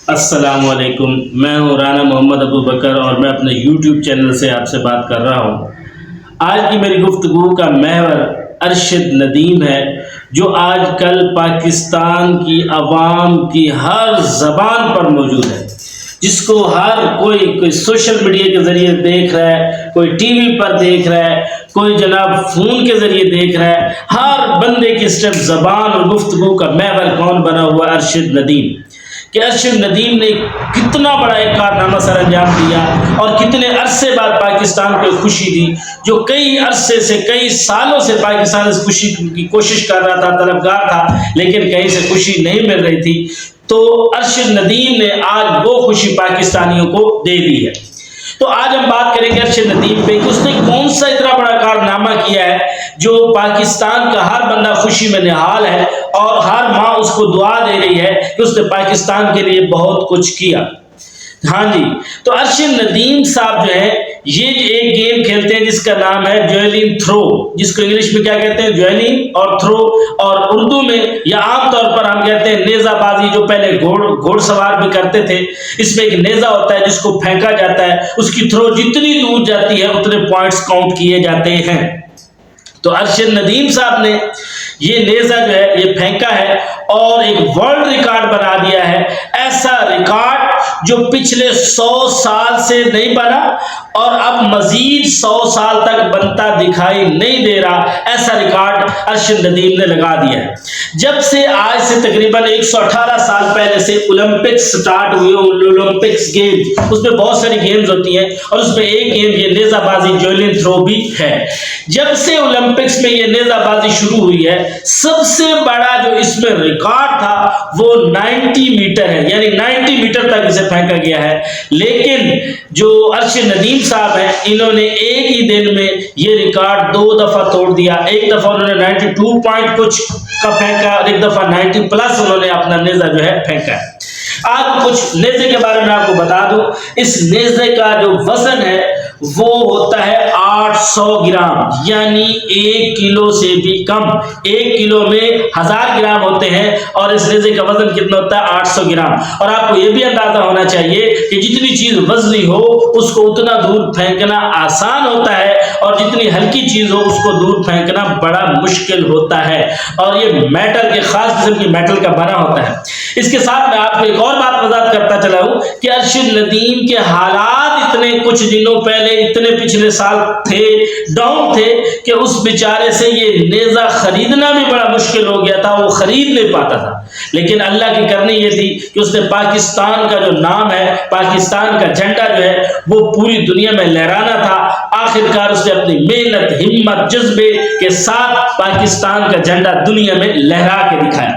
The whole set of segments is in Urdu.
السلام علیکم، میں ہوں رانا محمد ابو بکر اور میں اپنے یوٹیوب چینل سے آپ سے بات کر رہا ہوں۔ آج کی میری گفتگو کا محور ارشد ندیم ہے، جو آج کل پاکستان کی عوام کی ہر زبان پر موجود ہے، جس کو ہر کوئی سوشل میڈیا کے ذریعے دیکھ رہا ہے، کوئی ٹی وی پر دیکھ رہا ہے، کوئی جناب فون کے ذریعے دیکھ رہا ہے۔ ہر بندے کی صرف زبان اور گفتگو کا محور کون بنا ہوا؟ ارشد ندیم۔ کہ ارشد ندیم نے کتنا بڑا ایک کارنامہ سر انجام دیا اور کتنے عرصے بعد پاکستان کو خوشی دی، جو کئی عرصے سے کئی سالوں سے پاکستان اس خوشی کی کوشش کر رہا تھا، طلبگار تھا، لیکن کہیں سے خوشی نہیں مل رہی تھی۔ تو ارشد ندیم نے آج وہ خوشی پاکستانیوں کو دے دی ہے۔ تو آج ہم بات کریں گے ارشد ندیم پہ کہ اس نے کون سا اتنا بڑا کارنامہ کیا ہے جو پاکستان کا ہر بندہ خوشی میں نہال ہے اور ہر ماں اس کو دعا دے رہی ہے کہ اس نے پاکستان کے لیے بہت کچھ کیا۔ ہاں جی، تو ارشد ندیم صاحب جو ہے یہ ایک گیم کھیلتے ہیں جس کا نام ہے جویلین تھرو، جس کو انگلش میں کیا کہتے ہیں؟ جویلین اور تھرو، اور اردو میں یا عام طور پر ہم کہتے ہیں نیزہ بازی، جو پہلے گھوڑ سوار بھی کرتے تھے۔ اس میں ایک نیزہ ہوتا ہے جس کو پھینکا جاتا ہے، اس کی تھرو جتنی دور جاتی ہے اتنے پوائنٹس کاؤنٹ کیے جاتے ہیں۔ تو ارشد ندیم صاحب نے یہ نیزہ جو ہے یہ پھینکا ہے اور ایک ورلڈ ریکارڈ بنا دیا ہے، ایسا ریکارڈ جو پچھلے 100 سال سے نہیں بنا اور اب مزید 100 سال تک بنتا دکھائی نہیں دے رہا، ایسا ریکارڈ ارشد ندیم نے لگا دیا ہے۔ جب سے آج سے تقریباً 118 سال پہلے سے اولمپکس سٹارٹ ہوئے، اولمپکس گیم، اس میں بہت ساری گیمز ہوتی ہیں اور اس میں ایک گیم یہ نیزہ بازی جویلین تھرو بھی ہے۔ جب سے اولمپکس میں یہ نیزہ بازی شروع ہوئی ہے، سب سے بڑا جو اس میں ریکارڈ تھا وہ 90 میٹر ہے، یعنی 90 میٹر تک اسے پھینکا گیا ہے۔ لیکن جو ارشد ندیم صاحب ہیں، انہوں نے ایک ہی دن میں یہ ریکارڈ 2 دفعہ توڑ دیا۔ ایک دفعہ انہوں نے 92 پوائنٹ کچھ کا پھینکا اور ایک دفعہ 90 پلس انہوں نے اپنا نیزہ جو ہے پھینکا ہے۔ آج کچھ نیزے کے بارے میں آپ کو بتا دوں۔ اس نیزے کا جو وزن ہے وہ ہوتا ہے 800 گرام، یعنی 1 کلو سے بھی کم۔ 1 کلو میں 1000 گرام ہوتے ہیں اور اس نیزے کا وزن کتنا ہوتا ہے؟ 800 گرام۔ اور آپ کو یہ بھی اندازہ ہونا چاہیے کہ جتنی چیز وزنی ہو اس کو اتنا دور پھینکنا آسان ہوتا ہے اور جتنی ہلکی چیز ہو اس کو دور پھینکنا بڑا مشکل ہوتا ہے، اور یہ میٹل کے خاص قسم کی میٹل کا بنا ہوتا ہے۔ اس کے ساتھ میں آپ کو ایک اور بات وضاحت کرتا چلا ہوں کہ ارشد ندیم کے حالات اتنے کچھ دنوں پہلے اتنے پچھلے سال تھے، ڈاؤن تھے، کہ اس بیچارے سے یہ نیزہ خریدنا بھی بڑا مشکل ہو گیا تھا، وہ خرید نہیں پاتا تھا۔ لیکن اللہ کی کرنی یہ تھی کہ اس نے پاکستان کا جو نام ہے، پاکستان کا جھنڈا جو ہے وہ پوری دنیا میں لہرانا تھا۔ آخرکار اس نے اپنی محنت، ہمت، جذبے کے ساتھ پاکستان کا جھنڈا دنیا میں لہرا کے دکھایا۔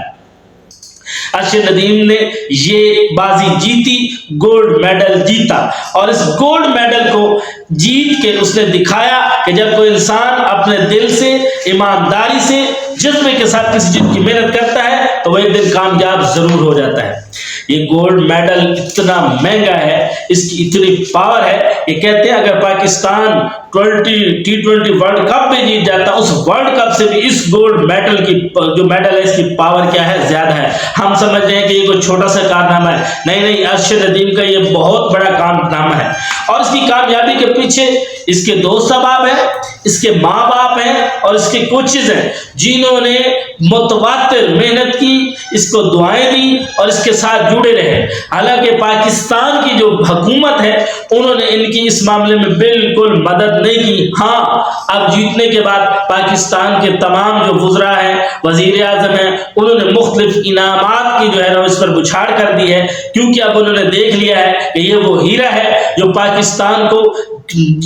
ارشد ندیم نے یہ بازی جیتی، گولڈ میڈل جیتا، اور اس گولڈ میڈل کو جیت کے اس نے دکھایا کہ جب کوئی انسان اپنے دل سے، ایمانداری سے، جذبے کے ساتھ کسی چیز کی محنت کرتا ہے تو وہ ایک دن کامیاب ضرور ہو جاتا ہے۔ یہ گولڈ میڈل اتنا مہنگا ہے، اس کی اتنی پاور ہے کہ کہتے ہیں اگر پاکستان T20 ورلڈ کپ میں جیت جاتا، اس ورلڈ کپ سے بھی اس گولڈ میڈل کی جو میڈل ہے اس کی پاور کیا ہے؟ زیادہ ہے۔ ہم سمجھ رہے ہیں کہ یہ کوئی چھوٹا سا کارنامہ ہے، نہیں، ارشد ندیم کا یہ بہت بڑا کارنامہ ہے، اور اس کی کامیابی کے پیچھے اس کے دوست احباب ہیں، اس کے ماں باپ ہیں اور اس کے کوچز ہیں، جنہوں نے متواتر محنت کی، اس کو دعائیں دی اور اس کے ساتھ جڑے رہے۔ حالانکہ پاکستان کی جو حکومت ہے انہوں نے ان کی اس معاملے میں بالکل مدد نہیں کی۔ ہاں، اب جیتنے کے بعد پاکستان کے تمام جو وزراء ہیں، وزیر اعظم ہیں، انہوں نے مختلف انعامات کی جو ہے نا اس پر بچھاڑ کر دی ہے، کیونکہ اب انہوں نے دیکھ لیا ہے کہ یہ وہ ہیرا ہے جو پاکستان کو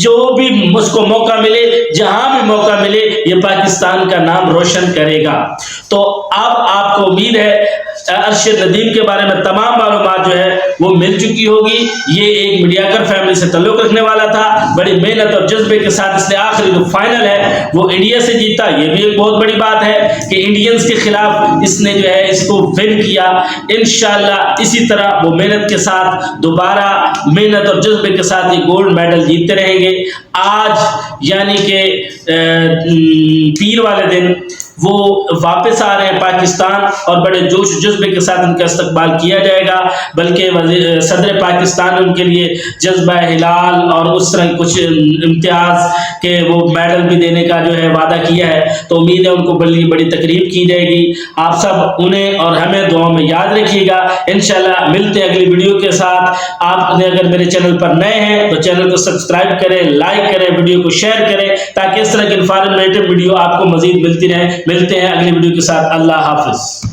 جو بھی اس کو موقع ملے، جہاں بھی موقع ملے، یہ پاکستان کا نام روشن کرے گا۔ تو اب آپ کو امید ہے ارشد ندیم کے بارے میں تمام معلومات جو ہے وہ مل چکی ہوگی۔ یہ ایک میڈیاکر فیملی سے تعلق رکھنے والا تھا، بڑی محنت اور جذبے کے ساتھ اس نے آخری جو فائنل ہے وہ انڈیا سے جیتا۔ یہ بھی ایک بہت بڑی بات ہے کہ انڈینز کے خلاف اس نے جو ہے اس کو ون کیا۔ انشاءاللہ اسی طرح وہ محنت کے ساتھ دوبارہ محنت اور جذبے کے ساتھ یہ گولڈ میڈل جیتتے رہیں گے۔ آج یعنی کہ پیر والے دن وہ واپس آ رہے ہیں پاکستان اور بڑے جوش و جذبے کے ساتھ ان کا استقبال کیا جائے گا، بلکہ صدر پاکستان ان کے لیے جذبہ ہلال اور اس طرح کچھ امتیاز کے وہ میڈل بھی دینے کا جو ہے وعدہ کیا ہے، تو امید ہے ان کو بڑی تقریب کی جائے گی۔ آپ سب انہیں اور ہمیں دعاؤں میں یاد رکھیے گا۔ انشاءاللہ ملتے ہیں اگلی ویڈیو کے ساتھ۔ آپ نے اگر میرے چینل پر نئے ہیں تو چینل کو سبسکرائب کریں، لائک کریں، ویڈیو کو شیئر کریں تاکہ اس طرح کی انفارمیٹو ویڈیو آپ کو مزید ملتی رہے۔ ملتے ہیں اگلی ویڈیو کے ساتھ۔ اللہ حافظ۔